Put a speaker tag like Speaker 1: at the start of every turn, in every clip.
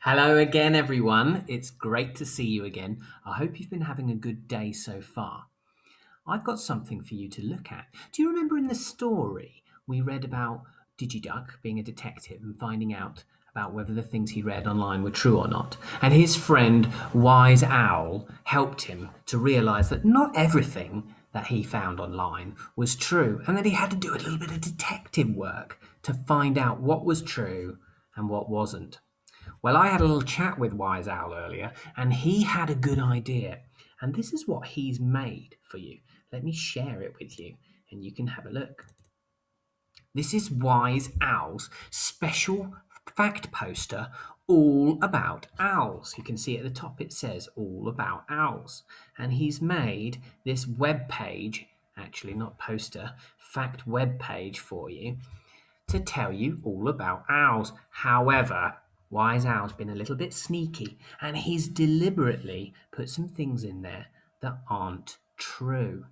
Speaker 1: Hello again, everyone. It's great to see you again. I hope you've been having a good day so far. I've got something for you to look at. Do you remember in the story we read about Digiduck being a detective and finding out about whether the things he read online were true or not? And his friend Wise Owl helped him to realize that not everything that he found online was true and that he had to do a little bit of detective work to find out what was true and what wasn't. Well, I had a little chat with Wise Owl earlier, and he had a good idea. And this is what he's made for you. Let me share it with you, and you can have a look. This is Wise Owl's special fact poster all about owls. You can see at the top it says all about owls. And he's made this web page, actually not poster, fact web page for you to tell you all about owls. However, Wise Owl's been a little bit sneaky and he's deliberately put some things in there that aren't true.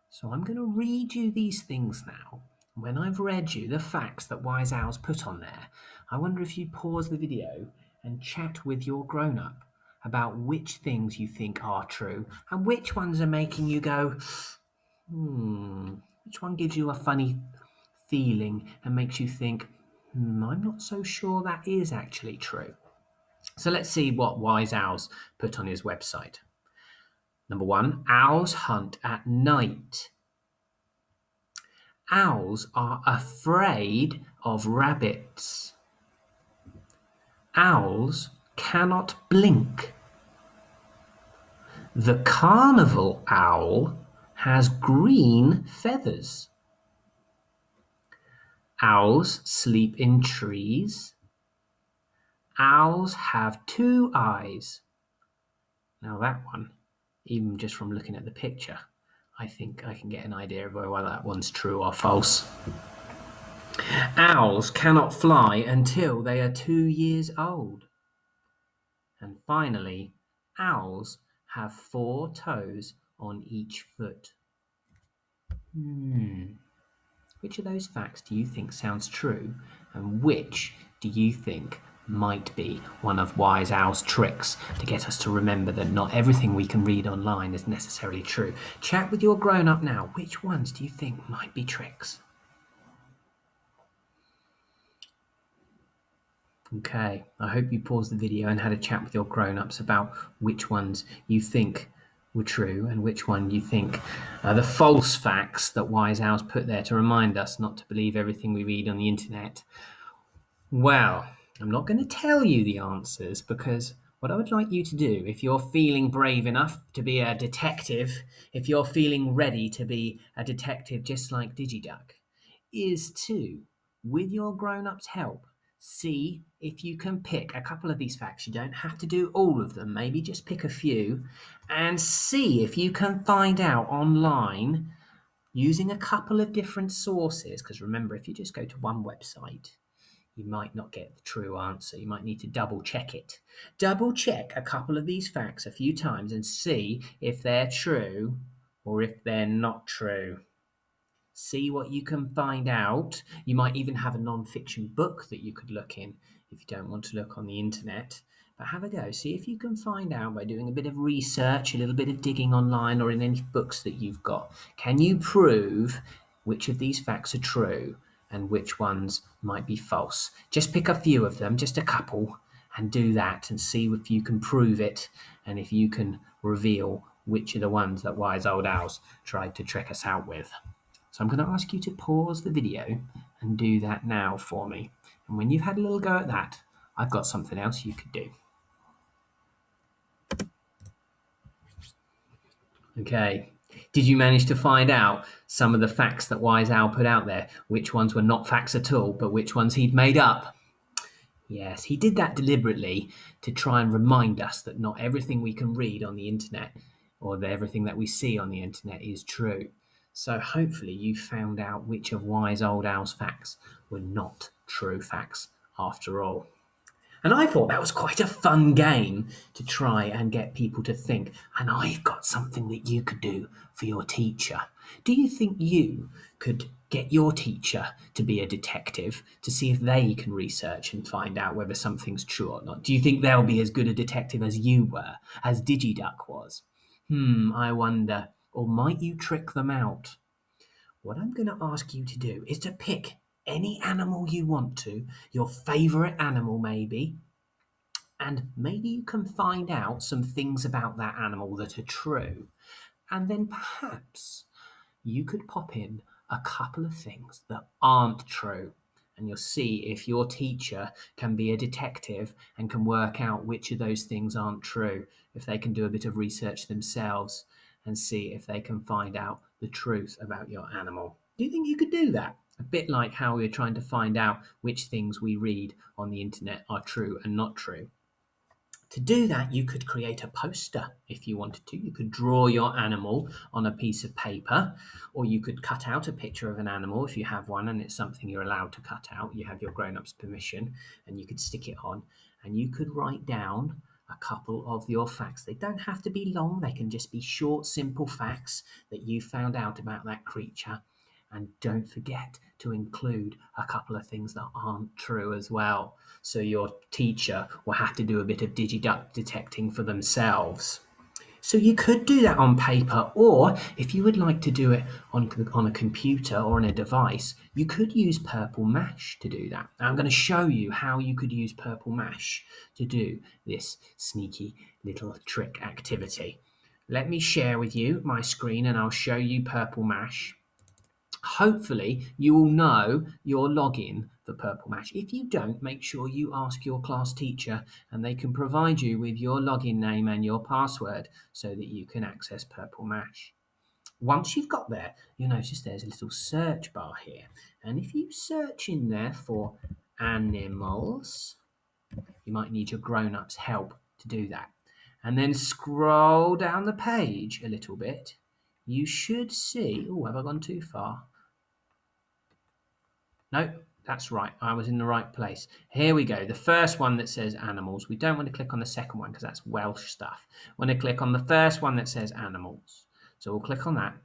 Speaker 1: So I'm going to read you these things now. When I've read you the facts that Wise Owl's put on there, I wonder if you pause the video and chat with your grown up about which things you think are true and which ones are making you go, which one gives you a funny feeling and makes you think, I'm not so sure that is actually true. So let's see what Wise Owls put on his website. Number one, owls hunt at night. Owls are afraid of rabbits. Owls cannot blink. The carnival owl has green feathers. Owls sleep in trees. Owls have two eyes. Now that one, even just from looking at the picture, I think I can get an idea of whether that one's true or false. Owls cannot fly until they are 2 years old. And finally, owls have 4 toes on each foot. Which of those facts do you think sounds true, and which do you think might be one of Wise Owl's tricks to get us to remember that not everything we can read online is necessarily true? Chat with your grown-up now. Which ones do you think might be tricks? Okay, I hope you paused the video and had a chat with your grown-ups about which ones you think were true and which one you think are the false facts that Wise Owls put there to remind us not to believe everything we read on the internet. Well, I'm not going to tell you the answers because what I would like you to do, if you're feeling brave enough to be a detective, if you're feeling ready to be a detective just like Digiduck, is to, with your grown-ups' help, see if you can pick a couple of these facts. You don't have to do all of them, maybe just pick a few, and see if you can find out online using a couple of different sources. Because remember, if you just go to one website, you might not get the true answer. You might need to double check it. Double check a couple of these facts a few times and see if they're true or if they're not true. See what you can find out. You might even have a non-fiction book that you could look in if you don't want to look on the internet. But have a go. See if you can find out by doing a bit of research, a little bit of digging online or in any books that you've got. Can you prove which of these facts are true and which ones might be false? Just pick a few of them, just a couple, and do that and see if you can prove it and if you can reveal which are the ones that Wise Old Owls tried to trick us out with. So I'm going to ask you to pause the video and do that now for me. And when you've had a little go at that, I've got something else you could do. Okay. Did you manage to find out some of the facts that Wise Owl put out there? Which ones were not facts at all, but which ones he'd made up? Yes, he did that deliberately to try and remind us that not everything we can read on the internet or everything that we see on the internet is true. So hopefully you found out which of Wise Old Owl's facts were not true facts after all. And I thought that was quite a fun game to try and get people to think, and I've got something that you could do for your teacher. Do you think you could get your teacher to be a detective to see if they can research and find out whether something's true or not. Do you think they'll be as good a detective as you were, as DigiDuck was? I wonder. Or might you trick them out? What I'm going to ask you to do is to pick any animal you want to, your favourite animal maybe, and maybe you can find out some things about that animal that are true. And then perhaps you could pop in a couple of things that aren't true. And you'll see if your teacher can be a detective and can work out which of those things aren't true, if they can do a bit of research themselves and see if they can find out the truth about your animal. Do you think you could do that? A bit like how we're trying to find out which things we read on the internet are true and not true. To do that, you could create a poster if you wanted to. You could draw your animal on a piece of paper, or you could cut out a picture of an animal if you have one and it's something you're allowed to cut out. You have your grown up's permission, and you could stick it on, and you could write down a couple of your facts. They don't have to be long, they can just be short, simple facts that you found out about that creature. And don't forget to include a couple of things that aren't true as well. So your teacher will have to do a bit of DigiDuck detecting for themselves. So you could do that on paper, or if you would like to do it on a computer or on a device, you could use Purple Mash to do that. Now I'm going to show you how you could use Purple Mash to do this sneaky little trick activity. Let me share with you my screen and I'll show you Purple Mash. Hopefully you will know your login for Purple Mash. If you don't, make sure you ask your class teacher and they can provide you with your login name and your password so that you can access Purple Mash. Once you've got there, you'll notice there's a little search bar here. And if you search in there for animals, you might need your grown-ups' help to do that. And then scroll down the page a little bit. You should see, oh, have I gone too far? No, that's right. I was in the right place. Here we go. The first one that says animals. We don't want to click on the second one because that's Welsh stuff. We want to click on the first one that says animals. So we'll click on that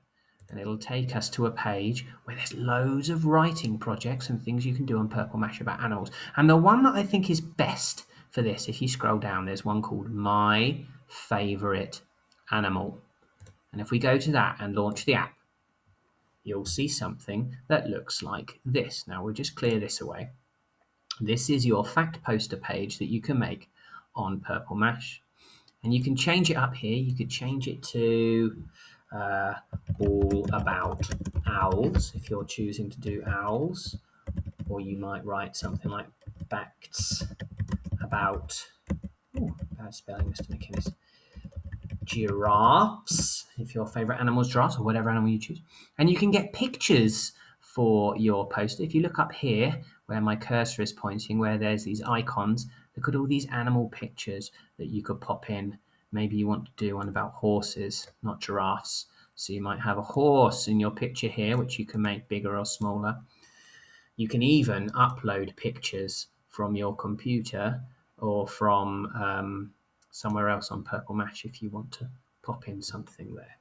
Speaker 1: and it'll take us to a page where there's loads of writing projects and things you can do on Purple Mash about animals. And the one that I think is best for this, if you scroll down, there's one called My Favourite Animal. And if we go to that and launch the app, you'll see something that looks like this. Now we'll just clear this away. This is your fact poster page that you can make on Purple Mash. And you can change it up here. You could change it to all about owls if you're choosing to do owls. Or you might write something like facts about, bad spelling, Mr. MacInnes, giraffes, if your favourite animal is giraffes or whatever animal you choose. And you can get pictures for your poster. If you look up here where my cursor is pointing, where there's these icons, look at all these animal pictures that you could pop in. Maybe you want to do one about horses, not giraffes. So you might have a horse in your picture here, which you can make bigger or smaller. You can even upload pictures from your computer or from somewhere else on Purple Mash if you want to pop in something there.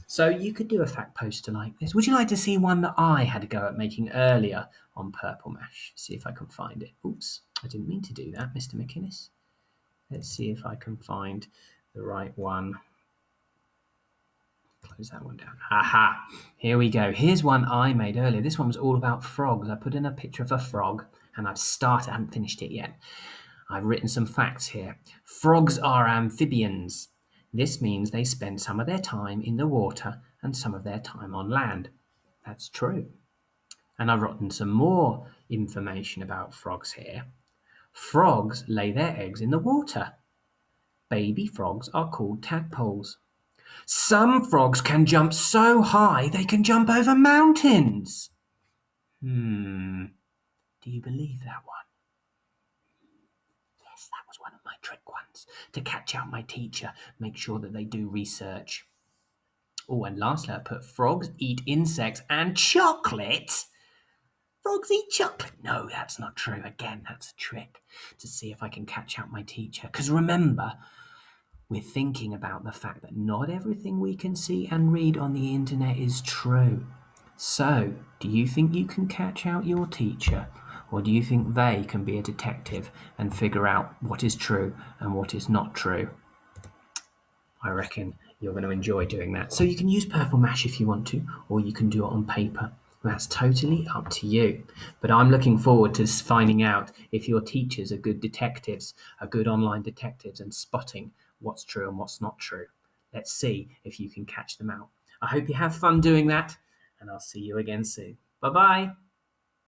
Speaker 1: So you could do a fact poster like this. Would you like to see one that I had a go at making earlier on Purple Mash? See if I can find it. Oops, I didn't mean to do that, Mr. MacInnes. Let's see if I can find the right one. Close that one down. Aha! Here we go. Here's one I made earlier. This one was all about frogs. I put in a picture of a frog and I've started, I haven't finished it yet. I've written some facts here. Frogs are amphibians. This means they spend some of their time in the water and some of their time on land. That's true. And I've written some more information about frogs here. Frogs lay their eggs in the water. Baby frogs are called tadpoles. Some frogs can jump so high they can jump over mountains. Do you believe that one? Yes, that was one of my trick ones. To catch out my teacher, make sure that they do research. Oh, and lastly, I put frogs eat insects and chocolate. Frogs eat chocolate. No, that's not true. Again, that's a trick to see if I can catch out my teacher. Because remember, we're thinking about the fact that not everything we can see and read on the internet is true. So, do you think you can catch out your teacher? Or do you think they can be a detective and figure out what is true and what is not true? I reckon you're going to enjoy doing that. So you can use purple mash if you want to, or you can do it on paper. That's totally up to you. But I'm looking forward to finding out if your teachers are good detectives, are good online detectives, and spotting what's true and what's not true. Let's see if you can catch them out. I hope you have fun doing that, and I'll see you again soon. Bye bye.